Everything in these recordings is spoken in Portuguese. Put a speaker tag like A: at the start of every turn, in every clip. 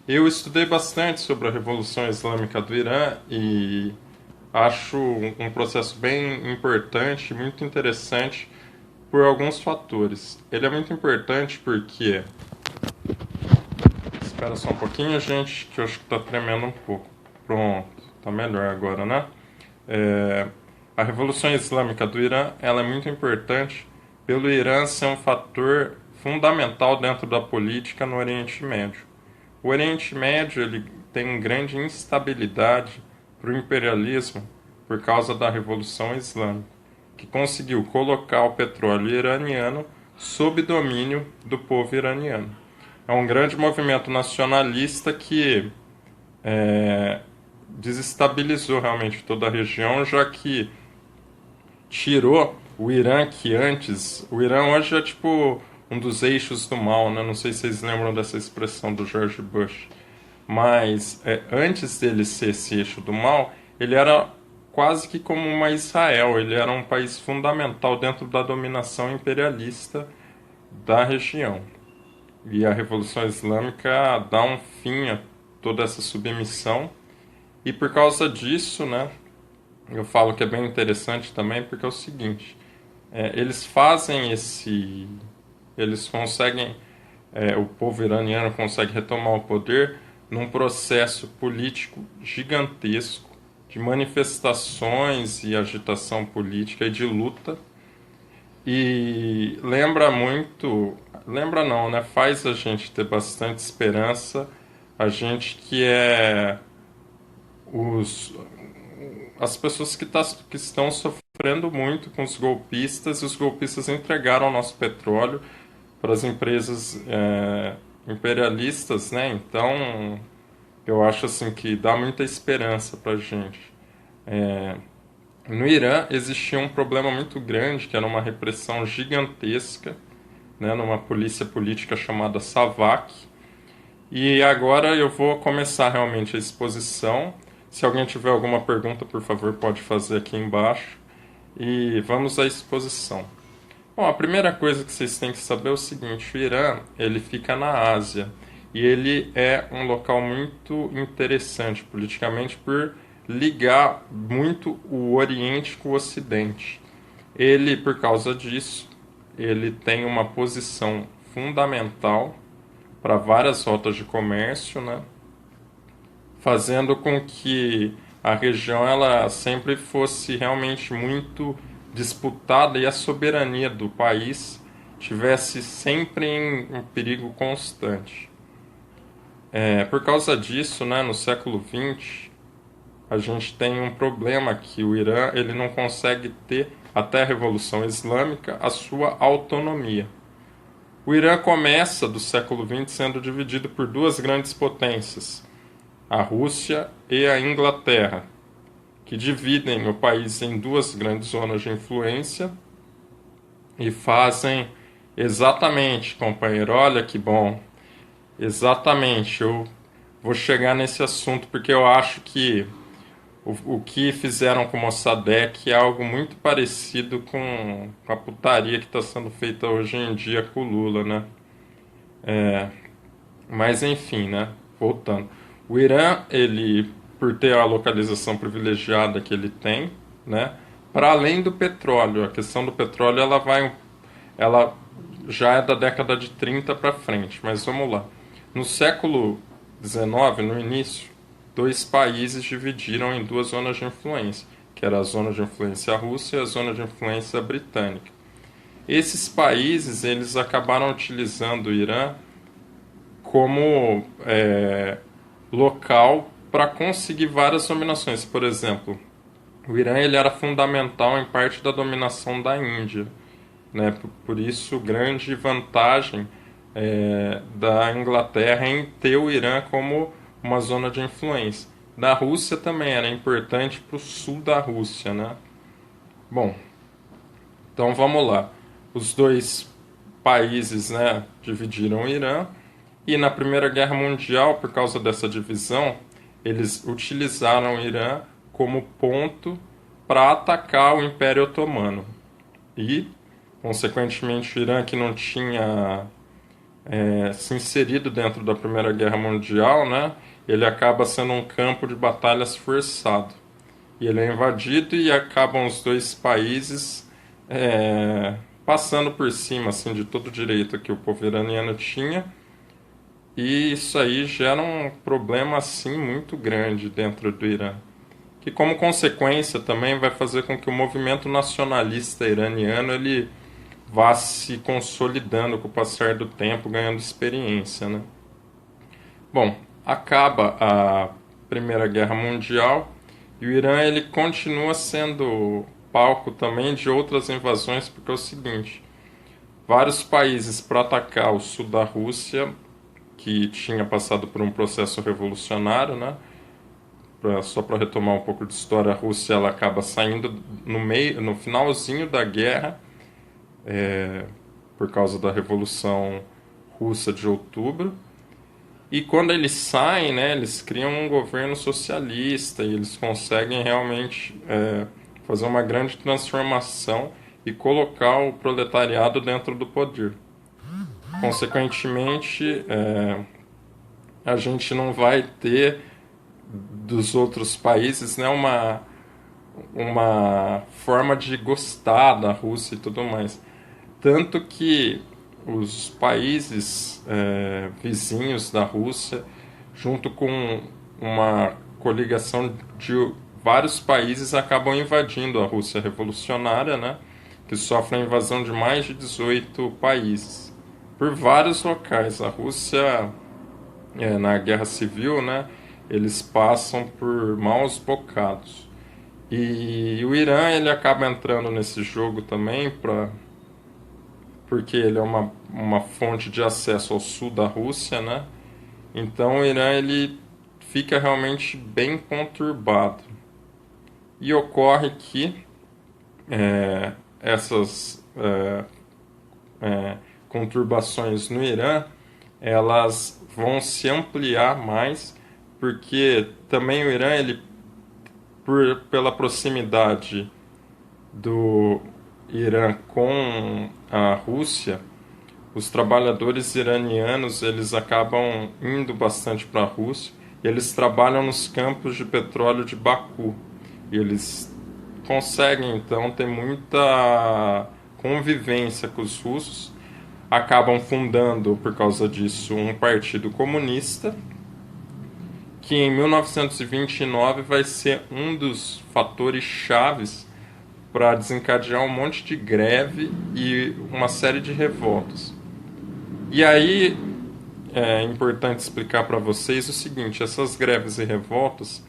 A: Eu estudei bastante sobre a Revolução Islâmica do Irã e acho um processo bem importante, muito interessante por alguns fatores. Ele é muito importante porque. Espera só um pouquinho, gente, que eu acho que está tremendo um pouco. Pronto, tá melhor agora, né? É, a Revolução Islâmica do Irã ela é muito importante pelo Irã ser um fator fundamental dentro da política no Oriente Médio. O Oriente Médio ele tem grande instabilidade para o imperialismo por causa da Revolução Islâmica, que conseguiu colocar o petróleo iraniano sob domínio do povo iraniano. É um grande movimento nacionalista que desestabilizou realmente toda a região, já que tirou o Irã que antes... O Irã hoje é tipo um dos eixos do mal, né? Não sei se vocês lembram dessa expressão do George Bush. Mas antes dele ser esse eixo do mal, ele era quase que como uma Israel. Ele era um país fundamental dentro da dominação imperialista da região. E a Revolução Islâmica dá um fim a toda essa submissão. E por causa disso, né, eu falo que é bem interessante também, porque é o seguinte: eles fazem esse. Eles conseguem. O povo iraniano consegue retomar o poder num processo político gigantesco de manifestações e agitação política e de luta. E lembra muito, lembra não, né? Faz a gente ter bastante esperança, a gente que é os as pessoas que estão sofrendo muito com os golpistas, e os golpistas entregaram o nosso petróleo para as empresas imperialistas, né? Então, eu acho assim que dá muita esperança para a gente. No Irã existia um problema muito grande, que era uma repressão gigantesca, né, numa polícia política chamada SAVAK. E agora eu vou começar realmente a exposição. Se alguém tiver alguma pergunta, por favor, pode fazer aqui embaixo. E vamos à exposição. Bom, a primeira coisa que vocês têm que saber é o seguinte: o Irã ele fica na Ásia e ele é um local muito interessante politicamente por ligar muito o Oriente com o Ocidente. Ele, por causa disso, ele tem uma posição fundamental para várias rotas de comércio, né? Fazendo com que a região ela sempre fosse realmente muito disputada e a soberania do país tivesse sempre em um perigo constante. Por causa disso, né, no século XX, a gente tem um problema que o Irã ele não consegue ter, até a Revolução Islâmica, a sua autonomia. O Irã começa do século XX sendo dividido por duas grandes potências, a Rússia e a Inglaterra, que dividem o país em duas grandes zonas de influência e fazem exatamente, companheiro, olha que bom, exatamente, eu vou chegar nesse assunto porque eu acho que o que fizeram com o Mossadegh é algo muito parecido com a putaria que está sendo feita hoje em dia com o Lula, né? Mas enfim, né? Voltando. O Irã, ele, por ter a localização privilegiada que ele tem, né? Para além do petróleo, a questão do petróleo ela já é da década de 30 para frente, mas vamos lá. No século XIX, no início, dois países dividiram em duas zonas de influência, que era a zona de influência russa e a zona de influência britânica. Esses países eles acabaram utilizando o Irã como local para conseguir várias dominações. Por exemplo, o Irã ele era fundamental em parte da dominação da Índia, né? Por isso, grande vantagem da Inglaterra em ter o Irã como uma zona de influência. Da Rússia também era importante para o sul da Rússia, né? Bom, então vamos lá. Os dois países, né, dividiram o Irã e na Primeira Guerra Mundial, por causa dessa divisão, eles utilizaram o Irã como ponto para atacar o Império Otomano. E, consequentemente, o Irã que não tinha se inserido dentro da Primeira Guerra Mundial, né, ele acaba sendo um campo de batalhas forçado. E ele é invadido e acabam os dois países passando por cima assim, de todo o direito que o povo iraniano tinha. E isso aí gera um problema assim muito grande dentro do Irã, que como consequência também vai fazer com que o movimento nacionalista iraniano ele vá se consolidando com o passar do tempo, ganhando experiência, né? Bom, acaba a Primeira Guerra Mundial e o Irã ele continua sendo palco também de outras invasões, porque é o seguinte, vários países para atacar o sul da Rússia, que tinha passado por um processo revolucionário, né? Só para retomar um pouco de história, a Rússia ela acaba saindo no finalzinho da guerra, por causa da Revolução Russa de outubro. E quando eles saem, né, eles criam um governo socialista e eles conseguem realmente fazer uma grande transformação e colocar o proletariado dentro do poder. Consequentemente, a gente não vai ter dos outros países, né, uma forma de gostar da Rússia e tudo mais. Tanto que os países vizinhos da Rússia, junto com uma coligação de vários países, acabam invadindo a Rússia revolucionária, né, que sofre a invasão de mais de 18 países, por vários locais. A Rússia, na Guerra Civil, né, eles passam por maus bocados. E o Irã ele acaba entrando nesse jogo também porque ele é uma fonte de acesso ao sul da Rússia, né? Então o Irã ele fica realmente bem conturbado. E ocorre que essas conturbações no Irã elas vão se ampliar mais, porque também o Irã ele pela proximidade do Irã com a Rússia, os trabalhadores iranianos eles acabam indo bastante para a Rússia e eles trabalham nos campos de petróleo de Baku. E eles conseguem então ter muita convivência com os russos, acabam fundando por causa disso um partido comunista que em 1929 vai ser um dos fatores chaves para desencadear um monte de greve e uma série de revoltas. E aí é importante explicar para vocês o seguinte, essas greves e revoltas,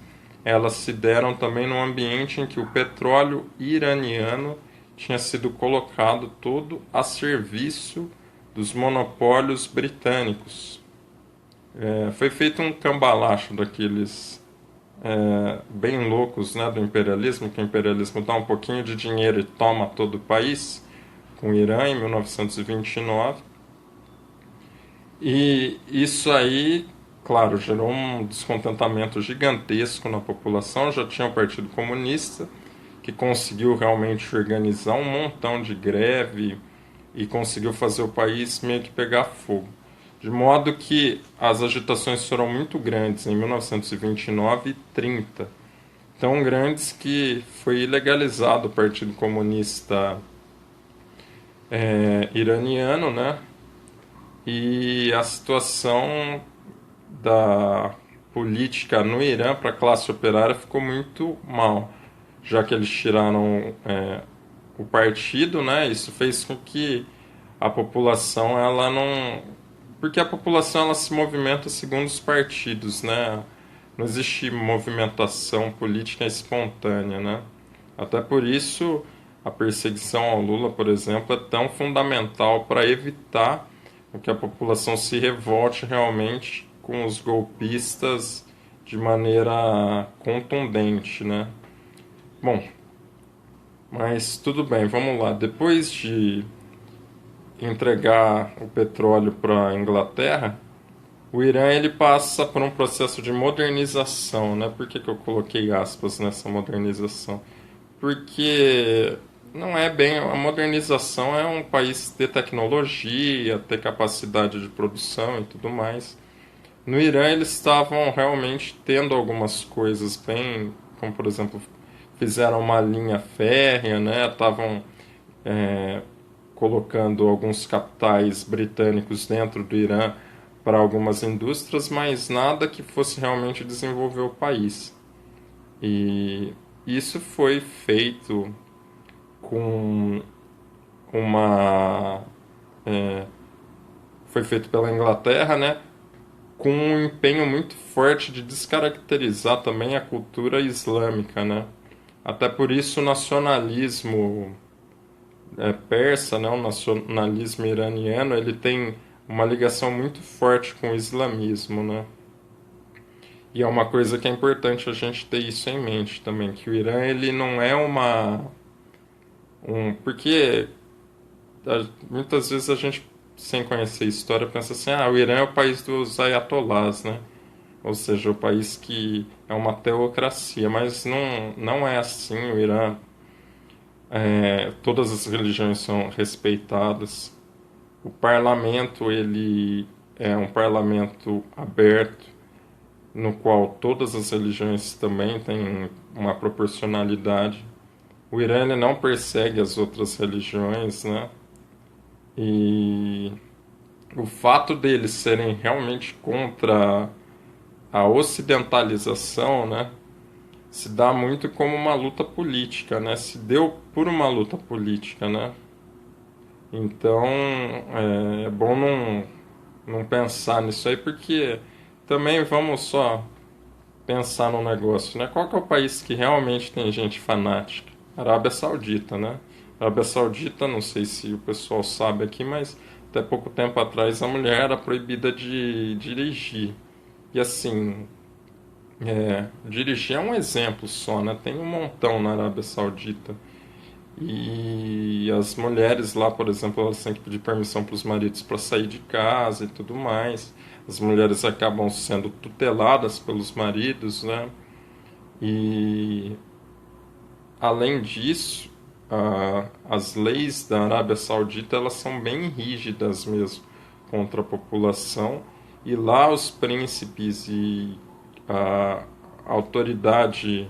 A: elas se deram também num ambiente em que o petróleo iraniano tinha sido colocado todo a serviço dos monopólios britânicos. Foi feito um cambalacho daqueles bem loucos, né, do imperialismo, que o imperialismo dá um pouquinho de dinheiro e toma todo o país, com o Irã em 1929. E isso aí, claro, gerou um descontentamento gigantesco na população. Já tinha o Partido Comunista, que conseguiu realmente organizar um montão de greve e conseguiu fazer o país meio que pegar fogo. De modo que as agitações foram muito grandes em 1929 e 30. Tão grandes que foi ilegalizado o Partido Comunista iraniano, né? E a situação da política no Irã para a classe operária ficou muito mal, já que eles tiraram o partido, né? Isso fez com que a população ela não, porque a população ela se movimenta segundo os partidos, né? Não existe movimentação política espontânea, né? Até por isso a perseguição ao Lula, por exemplo, é tão fundamental para evitar que a população se revolte realmente com os golpistas de maneira contundente, né? Bom, mas tudo bem, vamos lá. Depois de entregar o petróleo para a Inglaterra, o Irã ele passa por um processo de modernização, né? Por que eu coloquei aspas nessa modernização? Porque não é bem. A modernização é um país ter tecnologia, ter capacidade de produção e tudo mais. No Irã eles estavam realmente tendo algumas coisas bem, como por exemplo, fizeram uma linha férrea, né? Estavam colocando alguns capitais britânicos dentro do Irã para algumas indústrias, mas nada que fosse realmente desenvolver o país. E isso foi feito com uma foi feito pela Inglaterra, né? Com um empenho muito forte de descaracterizar também a cultura islâmica, né? Até por isso o nacionalismo persa, né, o nacionalismo iraniano, ele tem uma ligação muito forte com o islamismo, né? E é uma coisa que é importante a gente ter isso em mente também, que o Irã ele não é porque muitas vezes a gente sem conhecer a história pensa assim, o Irã é o país dos ayatolás, né? Ou seja, o país que é uma teocracia, mas não é assim. O Irã, todas as religiões são respeitadas. O parlamento ele é um parlamento aberto, no qual todas as religiões também têm uma proporcionalidade. O Irã ele não persegue as outras religiões, né? E o fato deles serem realmente contra a ocidentalização, né, se dá muito como uma luta política, né? Se deu por uma luta política, né? Então é bom não pensar nisso aí, porque também vamos só pensar no negócio, né? Qual que é o país que realmente tem gente fanática? Arábia Saudita, né? Arábia Saudita, não sei se o pessoal sabe aqui, mas até pouco tempo atrás a mulher era proibida de dirigir. E assim, dirigir é um exemplo só, né? Tem um montão na Arábia Saudita. E as mulheres lá, por exemplo, elas têm que pedir permissão para os maridos para sair de casa e tudo mais. As mulheres acabam sendo tuteladas pelos maridos, né? E além disso, as leis da Arábia Saudita elas são bem rígidas mesmo contra a população. E lá os príncipes e a autoridade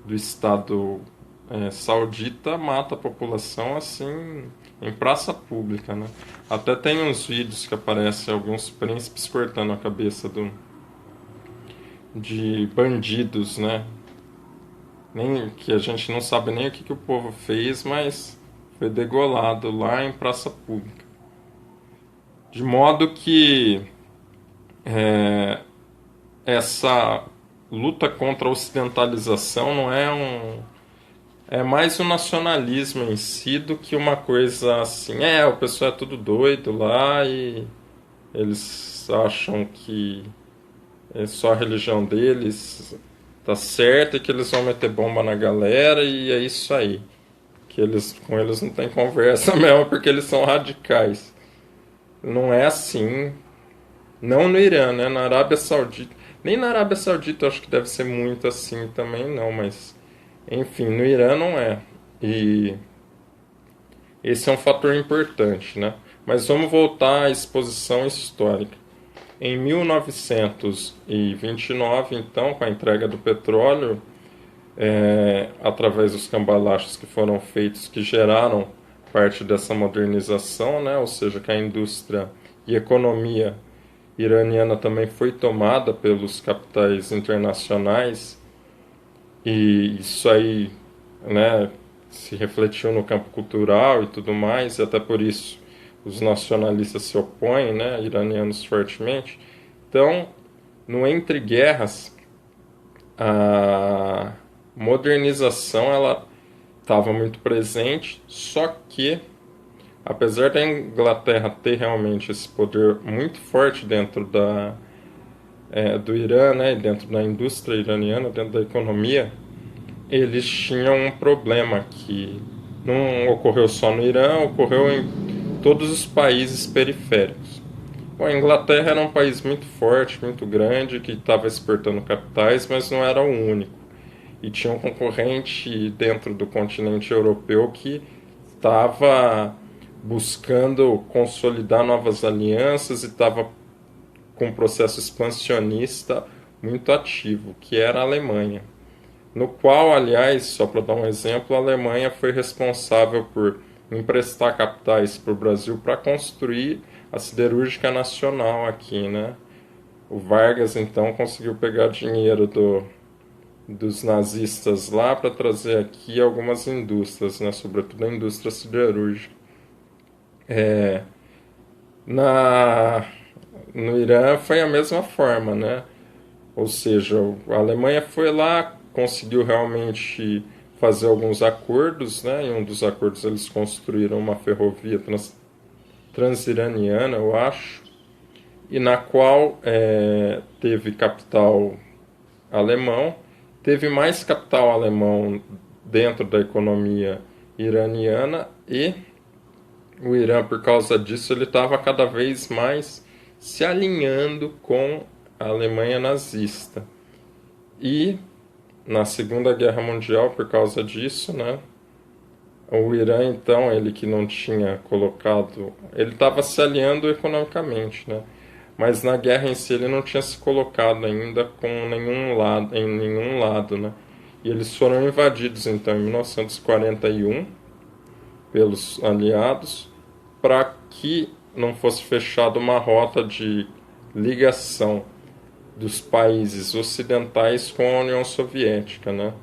A: do Estado saudita mata a população assim em praça pública, né? Até tem uns vídeos que aparecem alguns príncipes cortando a cabeça de bandidos, né? Nem que a gente não sabe nem o que o povo fez, mas foi degolado lá em praça pública. De modo que essa luta contra a ocidentalização não é é mais um nacionalismo em si do que uma coisa assim, o pessoal é tudo doido lá e eles acham que é só a religião deles tá certa e que eles vão meter bomba na galera e é isso aí. Que com eles não tem conversa mesmo porque eles são radicais. Não é assim. Não no Irã, né? Na Arábia Saudita. Nem na Arábia Saudita eu acho que deve ser muito assim também, não, mas enfim, no Irã não é. E esse é um fator importante, né? Mas vamos voltar à exposição histórica. Em 1929, então, com a entrega do petróleo, através dos cambalachos que foram feitos, que geraram parte dessa modernização, né? Ou seja, que a indústria e economia iraniana também foi tomada pelos capitais internacionais, e isso aí, né, se refletiu no campo cultural e tudo mais, e até por isso os nacionalistas se opõem, né, iranianos fortemente. Então, no entre guerras, a modernização ela estava muito presente, só que apesar da Inglaterra ter realmente esse poder muito forte dentro do Irã, né, dentro da indústria iraniana, dentro da economia, eles tinham um problema que não ocorreu só no Irã, ocorreu em todos os países periféricos. Bom, a Inglaterra era um país muito forte, muito grande, que estava exportando capitais, mas não era o único. E tinha um concorrente dentro do continente europeu que estava buscando consolidar novas alianças e estava com um processo expansionista muito ativo, que era a Alemanha. No qual, aliás, só para dar um exemplo, a Alemanha foi responsável por emprestar capitais para o Brasil para construir a siderúrgica nacional aqui, né? O Vargas, então, conseguiu pegar dinheiro dos nazistas lá para trazer aqui algumas indústrias, né? Sobretudo a indústria siderúrgica. Na, no Irã foi a mesma forma, né? Ou seja, a Alemanha foi lá, conseguiu realmente fazer alguns acordos, né? Em um dos acordos eles construíram uma ferrovia transiraniana, eu acho, e na qual teve capital alemão, teve mais capital alemão dentro da economia iraniana e o Irã, por causa disso, ele estava cada vez mais se alinhando com a Alemanha nazista. E na Segunda Guerra Mundial, por causa disso, né, o Irã, então, ele que não tinha colocado... Ele estava se alinhando economicamente, né? Mas na guerra em si ele não tinha se colocado ainda com nenhum lado, em nenhum lado, né? E eles foram invadidos, então, em 1941, pelos aliados, para que não fosse fechada uma rota de ligação dos países ocidentais com a União Soviética, né?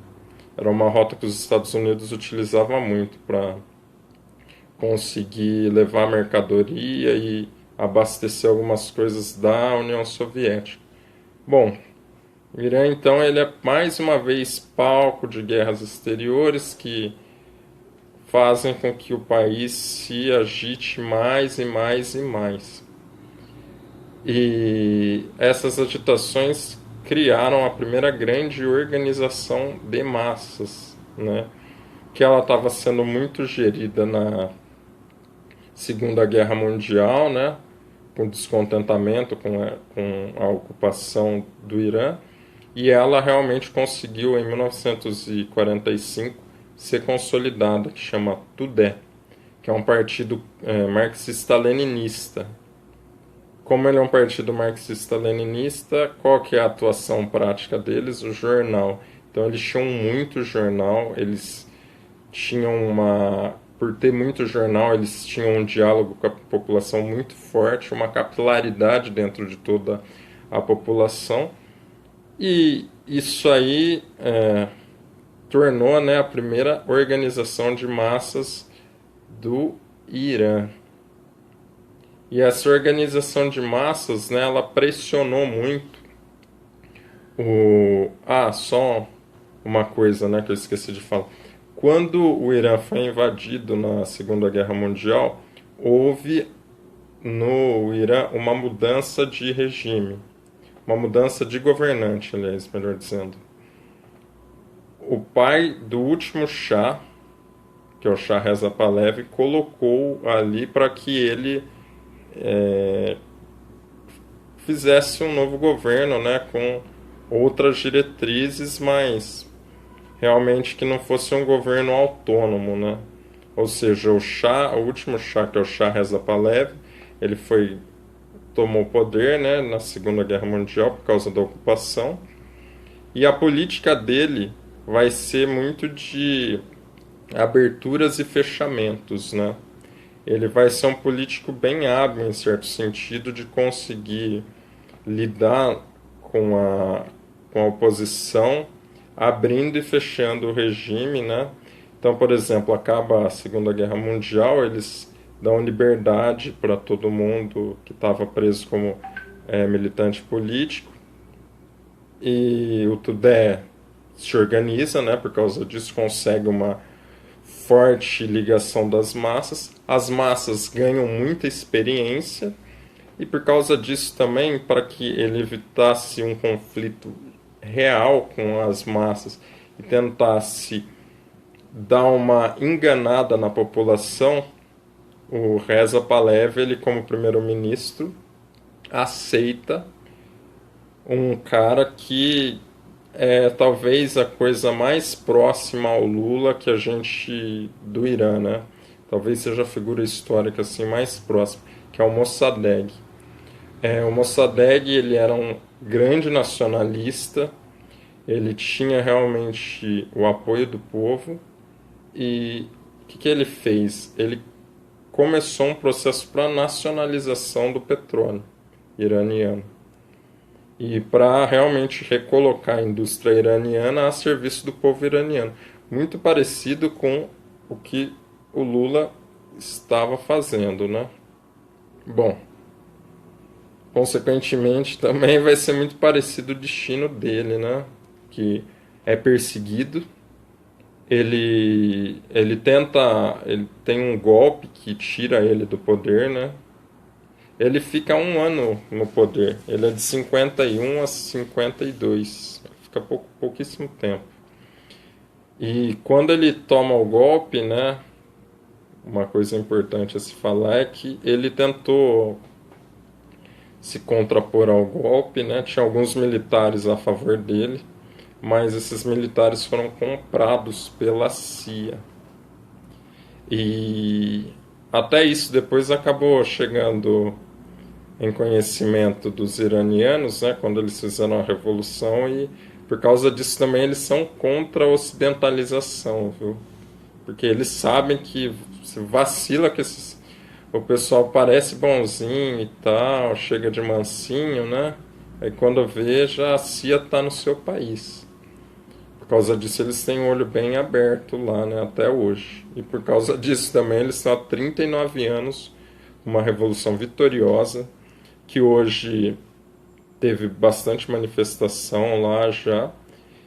A: Era uma rota que os Estados Unidos utilizavam muito para conseguir levar mercadoria e abastecer algumas coisas da União Soviética. Bom, o Irã então ele é mais uma vez palco de guerras exteriores que fazem com que o país se agite mais e mais e mais. E essas agitações criaram a primeira grande organização de massas, né? Que ela estava sendo muito gerida na Segunda Guerra Mundial, né? Com descontentamento com a ocupação do Irã, e ela realmente conseguiu em 1945 ser consolidada, que chama Tudeh, que é um partido marxista-leninista. Como ele é um partido marxista-leninista, qual que é a atuação prática deles? O jornal. Então eles tinham muito jornal, eles tinham uma... Por ter muito jornal, eles tinham um diálogo com a população muito forte, uma capilaridade dentro de toda a população. E isso aí tornou, né, a primeira organização de massas do Irã. E essa organização de massas, né, ela pressionou muito só uma coisa, né, que eu esqueci de falar. Quando o Irã foi invadido na Segunda Guerra Mundial, houve no Irã uma mudança de regime, uma mudança de governante, aliás, melhor dizendo. O pai do último Shah, que é o Shah Reza Pahlavi, colocou ali para que ele fizesse um novo governo, né, com outras diretrizes, mas realmente que não fosse um governo autônomo, né? Ou seja, o último Shah, que é o Shah Reza Pahlavi, ele tomou poder, né, na Segunda Guerra Mundial por causa da ocupação, e a política dele vai ser muito de aberturas e fechamentos, né? Ele vai ser um político bem hábil, em certo sentido, de conseguir lidar com a oposição, abrindo e fechando o regime, né? Então, por exemplo, acaba a Segunda Guerra Mundial, eles dão liberdade para todo mundo que estava preso como militante político, e o Tudeh se organiza, né? Por causa disso, consegue uma forte ligação das massas. As massas ganham muita experiência, e por causa disso também, para que ele evitasse um conflito real com as massas e tentasse dar uma enganada na população, o Reza Pahlavi, ele como primeiro-ministro, aceita um cara que é talvez a coisa mais próxima ao Lula que a gente do Irã, né? talvez seja a figura histórica assim mais próxima, que é o Mossadegh. O Mossadegh, ele era um grande nacionalista, ele tinha realmente o apoio do povo e o que ele fez? Ele começou um processo para nacionalização do petróleo iraniano e para realmente recolocar a indústria iraniana a serviço do povo iraniano, muito parecido com o que o Lula estava fazendo, né? Bom, consequentemente também vai ser muito parecido o destino dele, né? Que é perseguido, ele tem um golpe que tira ele do poder, né? Ele fica um ano no poder. Ele é de 51 a 52. Fica pouquíssimo tempo. E quando ele toma o golpe, né? Uma coisa importante a se falar é que ele tentou se contrapor ao golpe, né? Tinha alguns militares a favor dele, mas esses militares foram comprados pela CIA. E até isso depois acabou chegando em conhecimento dos iranianos, né, quando eles fizeram a revolução, e por causa disso também eles são contra a ocidentalização, viu? Porque eles sabem que se vacila que o pessoal parece bonzinho e tal, chega de mansinho, né? Aí quando vê, já a CIA está no seu país. Por causa disso eles têm o olho bem aberto lá, né, até hoje. E por causa disso também eles estão há 39 anos, uma revolução vitoriosa, que hoje teve bastante manifestação lá já,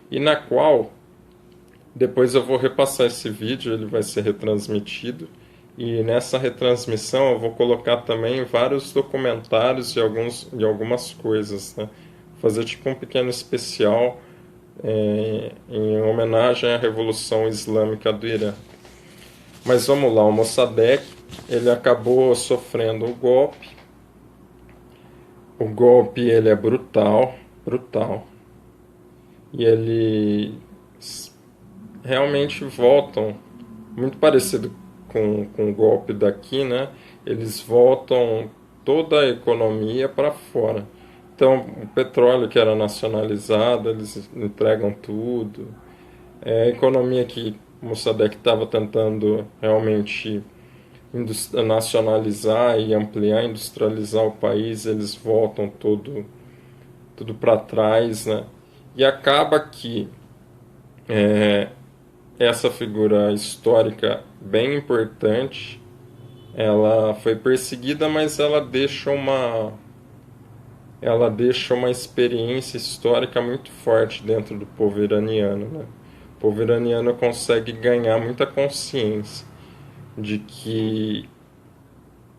A: e na qual depois eu vou repassar esse vídeo, ele vai ser retransmitido, e nessa retransmissão eu vou colocar também vários documentários e algumas coisas, né? Fazer tipo um pequeno especial em homenagem à Revolução Islâmica do Irã. Mas vamos lá, o Mossadegh, ele acabou sofrendo o golpe. O golpe, ele é brutal, brutal. E eles realmente voltam, muito parecido com o golpe daqui, né? Eles voltam toda a economia para fora. Então, o petróleo que era nacionalizado, eles entregam tudo. A economia que o Mossadegh estava tentando realmente nacionalizar e ampliar, industrializar o país, eles voltam tudo para trás, né? E acaba que essa figura histórica bem importante, ela foi perseguida, mas ela deixa uma experiência histórica muito forte dentro do povo iraniano, né? O povo iraniano consegue ganhar muita consciência de que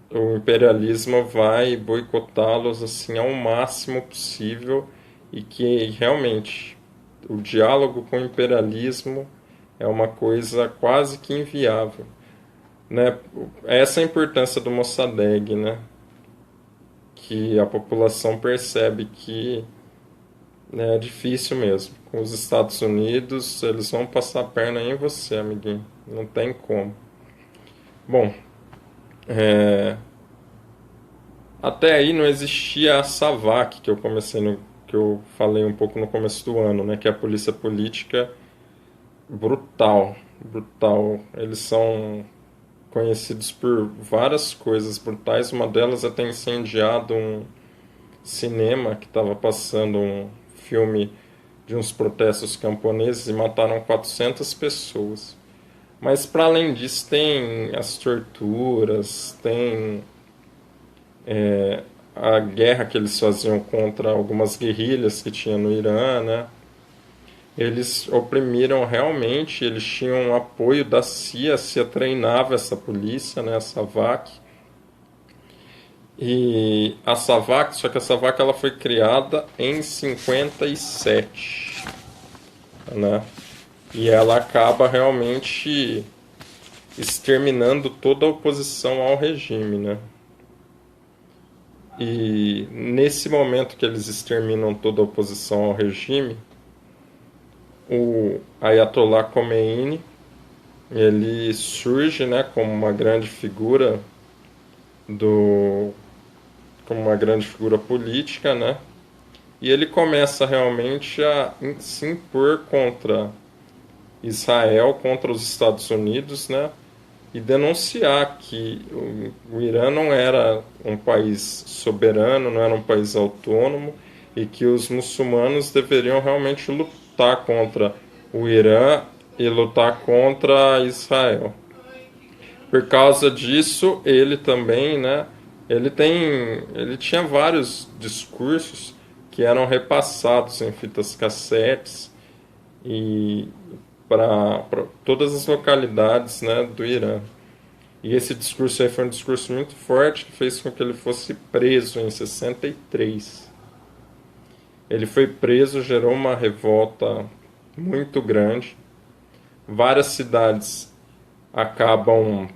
A: o imperialismo vai boicotá-los assim ao máximo possível e que realmente o diálogo com o imperialismo é uma coisa quase que inviável, né? Essa é a importância do Mossadegh, né? Que a população percebe que, né, é difícil mesmo. Com os Estados Unidos, eles vão passar a perna em você, amiguinho. Não tem como. Bom, até aí não existia a SAVAK, que eu falei um pouco no começo do ano, né, que é a polícia política brutal, brutal. Eles são conhecidos por várias coisas brutais. Uma delas é ter incendiado um cinema que estava passando um filme de uns protestos camponeses e mataram 400 pessoas. Mas para além disso tem as torturas, tem a guerra que eles faziam contra algumas guerrilhas que tinha no Irã, né? Eles oprimiram realmente, eles tinham apoio da CIA, a CIA treinava essa polícia, né, a SAVAK. E a SAVAK, só que a SAVAK ela foi criada em 57, né? E ela acaba realmente exterminando toda a oposição ao regime, né? E nesse momento que eles exterminam toda a oposição ao regime, o Ayatollah Khomeini, ele surge, né, do, como uma grande figura política, né, e ele começa realmente a se impor contra Israel, contra os Estados Unidos, né, e denunciar que o Irã não era um país soberano, não era um país autônomo, e que os muçulmanos deveriam realmente lutar contra o Irã e lutar contra Israel. Por causa disso, ele também, né, ele tinha vários discursos que eram repassados em fitas cassetes e para todas as localidades, né, do Irã. E esse discurso aí foi um discurso muito forte que fez com que ele fosse preso em 63. Ele foi preso, gerou uma revolta muito grande. Várias cidades acabam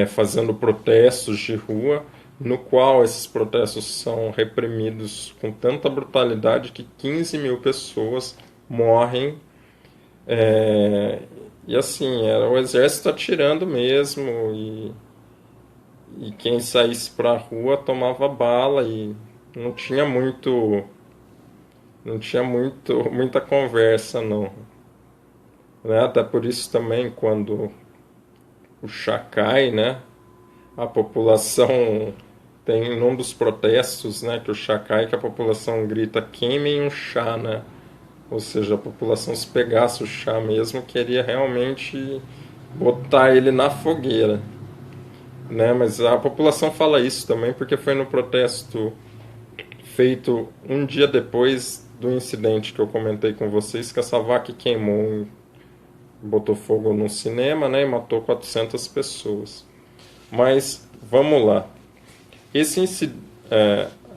A: fazendo protestos de rua, no qual esses protestos são reprimidos com tanta brutalidade que 15 mil pessoas morrem. E assim, era o exército atirando mesmo, e quem saísse pra rua tomava bala e não tinha muito, muita conversa não, né? Até por isso também quando o chá cai, né? A população tem num dos protestos, né, que o chá cai, que a população grita queimem um chá, né? Ou seja, a população se pegasse o chá mesmo queria realmente botar ele na fogueira, né? Mas a população fala isso também porque foi no protesto feito um dia depois do incidente que eu comentei com vocês, que a Savak queimou, botou fogo no cinema, né, e matou 400 pessoas. Mas vamos lá.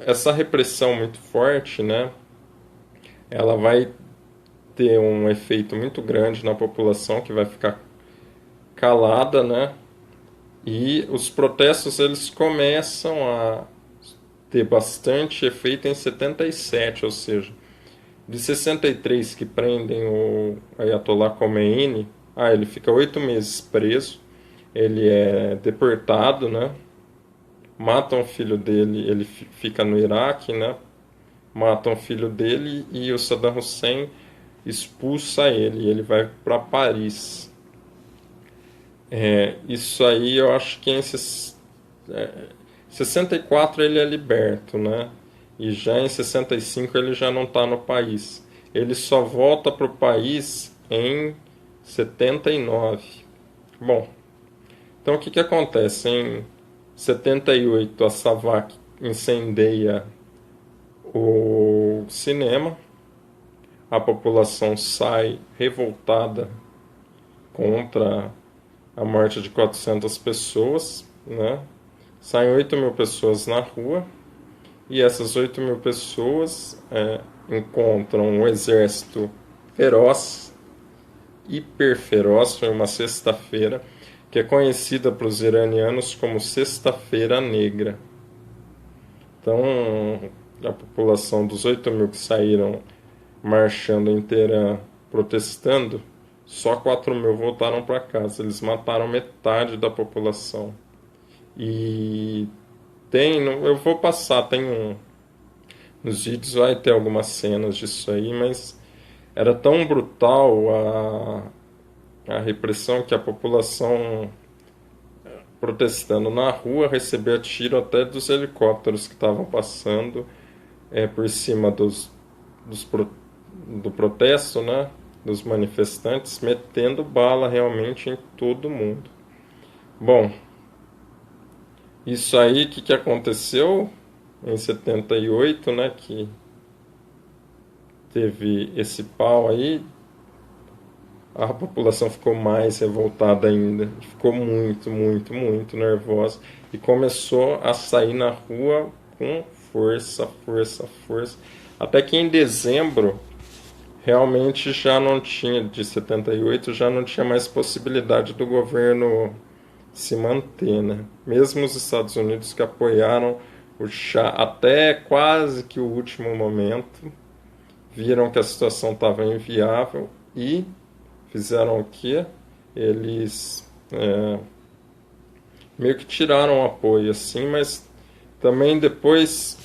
A: Essa repressão muito forte, né, ela vai ter um efeito muito grande na população que vai ficar calada, né? E os protestos eles começam a ter bastante efeito em 77, ou seja, de 63 que prendem o Ayatollah Khomeini, ele fica 8 meses preso, ele é deportado, né? Matam o filho dele, ele fica no Iraque, né? Matam o filho dele e o Saddam Hussein expulsa ele, ele vai para Paris. Isso aí eu acho que em 64 ele é liberto, né? E já em 65 ele já não está no país. Ele só volta para o país em 79. Bom, então o que, que acontece? Em 78 a Savak incendeia o cinema, a população sai revoltada contra a morte de 400 pessoas, né? Saem 8 mil pessoas na rua e essas 8 mil pessoas encontram um exército feroz, hiper feroz. Foi uma sexta-feira que é conhecida para os iranianos como Sexta-feira Negra. Então, a população dos 8 mil que saíram marchando em Teherã protestando, só 4 mil voltaram para casa. Eles mataram metade da população. E eu vou passar, nos vídeos vai ter algumas cenas disso aí, mas era tão brutal a repressão que a população protestando na rua recebia tiro até dos helicópteros que estavam passando por cima do protesto, né, dos manifestantes, metendo bala realmente em todo mundo. Bom, isso aí, o que aconteceu em 78, né, que teve esse pau aí, a população ficou mais revoltada ainda, ficou muito, muito, muito nervosa e começou a sair na rua com força, força, força, até que em dezembro realmente já não tinha, de 78, já não tinha mais possibilidade do governo se manter, né? Mesmo os Estados Unidos que apoiaram o Shah até quase que o último momento, viram que a situação estava inviável e fizeram o quê? eles meio que tiraram o apoio, assim, mas também depois,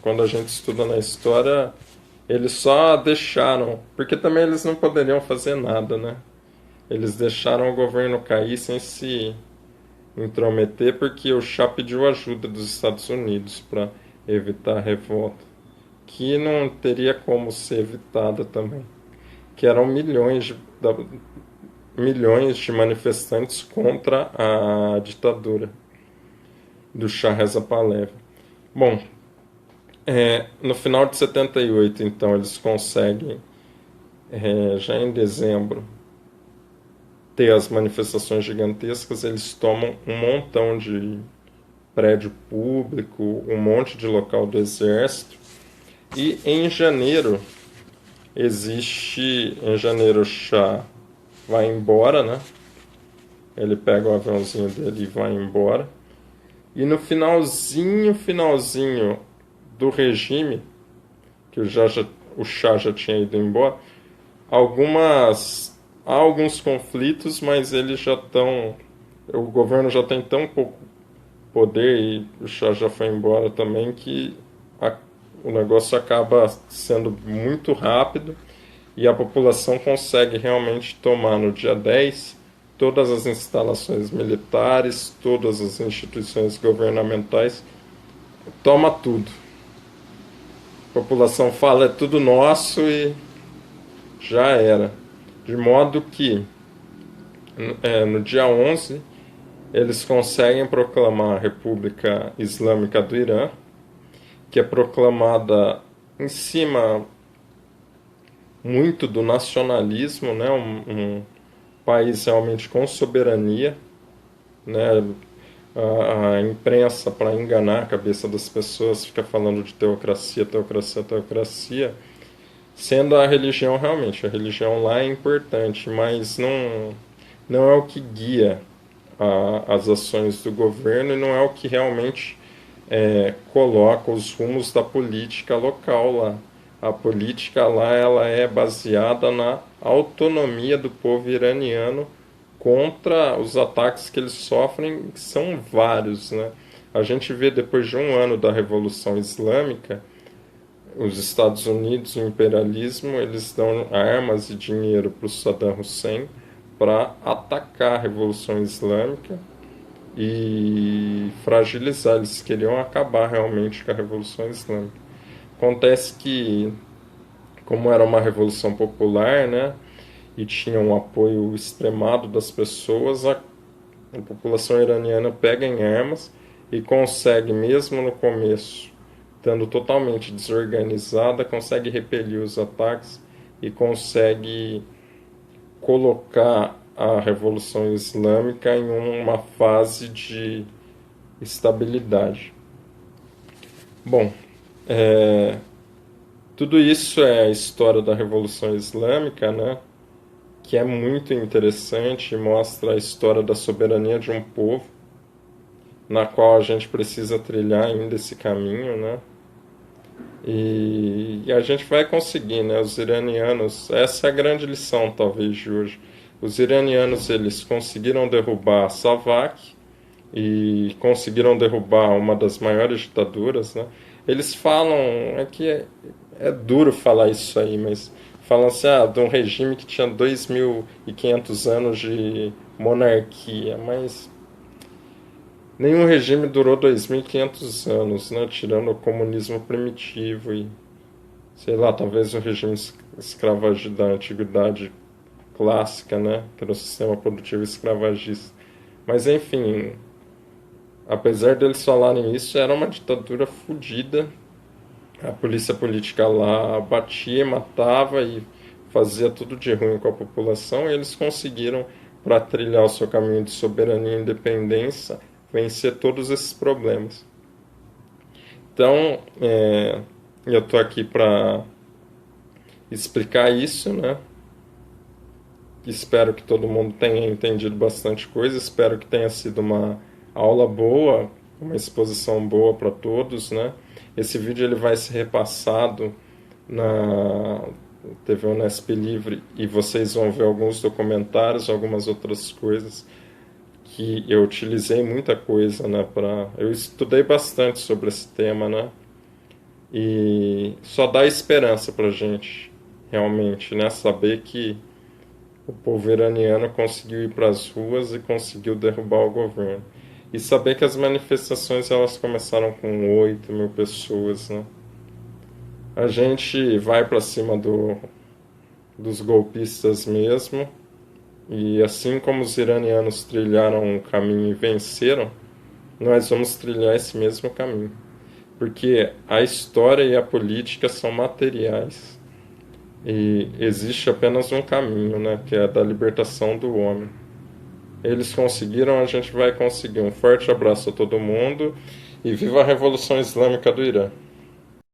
A: quando a gente estuda na história, eles só deixaram, porque também eles não poderiam fazer nada, né? Eles deixaram o governo cair sem se intrometer, porque o Shah pediu ajuda dos Estados Unidos para evitar a revolta, que não teria como ser evitada também, que eram milhões de manifestantes contra a ditadura do Shah Reza Pahlavi. Bom, no final de 78, então, eles conseguem, já em dezembro, ter as manifestações gigantescas. Eles tomam um montão de prédio público, um monte de local do exército. E em janeiro, o Shah vai embora, né? Ele pega o aviãozinho dele e vai embora. E no finalzinho do regime, que o Shah já tinha ido embora, há alguns conflitos, mas eles já estão... O governo já tem tão pouco poder e o Shah já foi embora também, que o negócio acaba sendo muito rápido e a população consegue realmente tomar no dia 10 todas as instalações militares, todas as instituições governamentais, toma tudo. A população fala, é tudo nosso, e já era. De modo que no dia 11 eles conseguem proclamar a República Islâmica do Irã, que é proclamada em cima muito do nacionalismo, né? Um país realmente com soberania, né? A imprensa, para enganar a cabeça das pessoas, fica falando de teocracia, teocracia, teocracia, sendo a religião realmente, a religião lá é importante, mas não é o que guia as ações do governo e não é o que realmente coloca os rumos da política local lá. A política lá ela é baseada na autonomia do povo iraniano contra os ataques que eles sofrem, que são vários, né? A gente vê depois de um ano da Revolução Islâmica, os Estados Unidos, o imperialismo, eles dão armas e dinheiro para o Saddam Hussein para atacar a Revolução Islâmica e fragilizar. Eles queriam acabar realmente com a Revolução Islâmica. Acontece que, como era uma revolução popular, né, e tinha um apoio extremado das pessoas, a população iraniana pega em armas e consegue, mesmo no começo, estando totalmente desorganizada, consegue repelir os ataques e consegue colocar a Revolução Islâmica em uma fase de estabilidade. Bom, tudo isso é a história da Revolução Islâmica, né? Que é muito interessante e mostra a história da soberania de um povo, na qual a gente precisa trilhar ainda esse caminho, né? E a gente vai conseguir, né? Os iranianos, essa é a grande lição talvez de hoje. Os iranianos, eles conseguiram derrubar Savak e conseguiram derrubar uma das maiores ditaduras, né? Eles falam, é duro falar isso aí, mas falam assim, de um regime que tinha 2.500 anos de monarquia, mas nenhum regime durou 2.500 anos, né? Tirando o comunismo primitivo e, sei lá, talvez o regime escravagista da antiguidade clássica, né? Que era o sistema produtivo escravagista. Mas, enfim, apesar deles falarem isso, era uma ditadura fodida. A polícia política lá batia, matava e fazia tudo de ruim com a população, e eles conseguiram, para trilhar o seu caminho de soberania e independência, vencer todos esses problemas. Então, eu estou aqui para explicar isso, né? Espero que todo mundo tenha entendido bastante coisa, espero que tenha sido uma aula boa, uma exposição boa para todos, né? Esse vídeo ele vai ser repassado TV Unesp Livre, e vocês vão ver alguns documentários, algumas outras coisas que eu utilizei muita coisa, né, eu estudei bastante sobre esse tema, né? E só dá esperança pra gente, realmente, né, saber que o povo iraniano conseguiu ir para as ruas e conseguiu derrubar o governo. E saber que as manifestações elas começaram com 8 mil pessoas, né? A gente vai para cima dos golpistas mesmo, e assim como os iranianos trilharam um caminho e venceram, nós vamos trilhar esse mesmo caminho. Porque a história e a política são materiais. E existe apenas um caminho, né, que é a da libertação do homem. Eles conseguiram, a gente vai conseguir. Um forte abraço a todo mundo e viva a Revolução Islâmica do Irã.